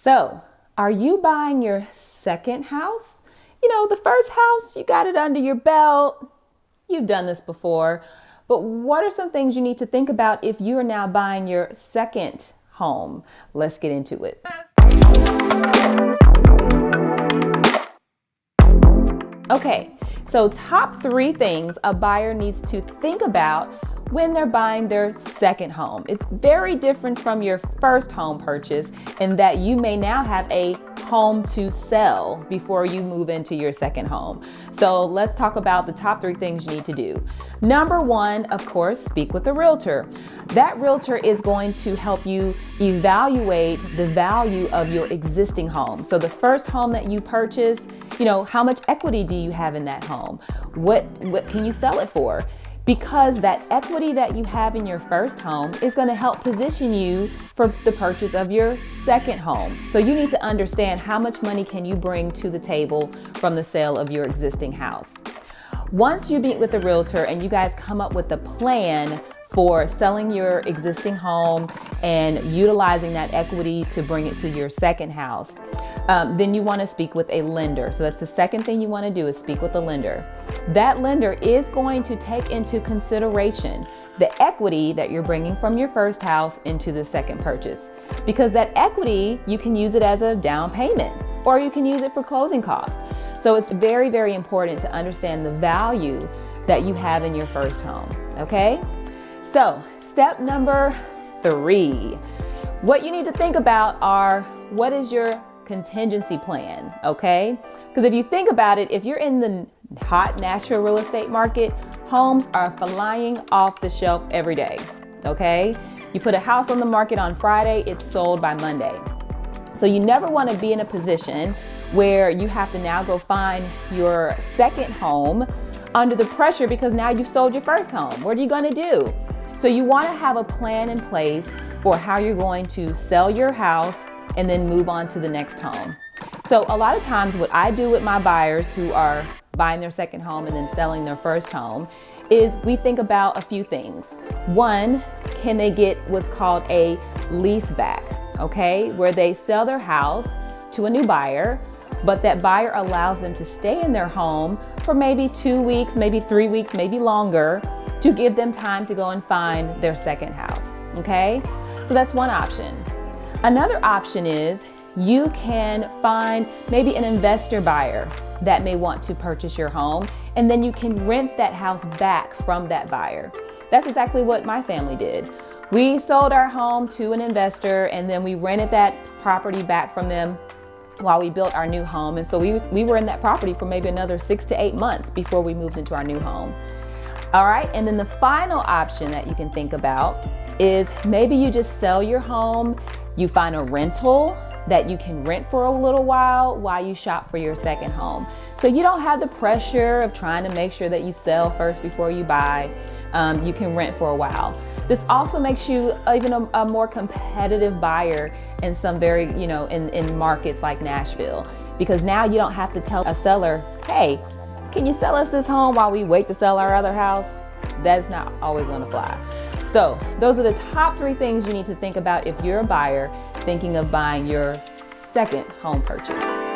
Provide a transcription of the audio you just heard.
So, are you buying your second house? You know, the first house, you got it under your belt. You've done this before. But what are some things you need to think about if you are now buying your second home? Let's get into it. Okay, so top 3 things a buyer needs to think about when they're buying their second home. It's very different from your first home purchase in that you may now have a home to sell before you move into your second home. So let's talk about the top 3 things you need to do. Number 1, of course, speak with a realtor. That realtor is going to help you evaluate the value of your existing home. So the first home that you purchased, how much equity do you have in that home? What can you sell it for? Because that equity that you have in your first home is going to help position you for the purchase of your second home. So you need to understand how much money can you bring to the table from the sale of your existing house. Once you meet with the realtor and you guys come up with a plan for selling your existing home and utilizing that equity to bring it to your second house, then you want to speak with a lender. So that's the second thing you want to do, is speak with a lender. That lender is going to take into consideration the equity that you're bringing from your first house into the second purchase. Because that equity, you can use it as a down payment or you can use it for closing costs. So it's very, very important to understand the value that you have in your first home. Okay? So step number 3, what you need to think about are, what is your contingency plan? Okay? Because if you think about it, if you're in the hot natural real estate market, homes are flying off the shelf every day. Okay? You put a house on the market on Friday, it's sold by Monday. So you never want to be in a position where you have to now go find your second home under the pressure because now you've sold your first home. What are you going to do? So you want to have a plan in place for how you're going to sell your house and then move on to the next home. So a lot of times what I do with my buyers who are buying their second home and then selling their first home is we think about a few things. 1, can they get what's called a lease back, okay? Where they sell their house to a new buyer, but that buyer allows them to stay in their home for maybe 2 weeks, maybe 3 weeks, maybe longer, to give them time to go and find their second house, okay? So that's one option. Another option is you can find maybe an investor buyer that may want to purchase your home, and then you can rent that house back from that buyer. That's exactly what my family did. We sold our home to an investor and then we rented that property back from them while we built our new home. And so we were in that property for maybe another 6 to 8 months before we moved into our new home. All right, and then the final option that you can think about is maybe you just sell your home, you find a rental that you can rent for a little while you shop for your second home. So you don't have the pressure of trying to make sure that you sell first before you buy. You can rent for a while. This also makes you even a more competitive buyer in some very, in markets like Nashville, because now you don't have to tell a seller, hey, can you sell us this home while we wait to sell our other house? That's not always going to fly. So those are the top 3 things you need to think about if you're a buyer thinking of buying your second home purchase.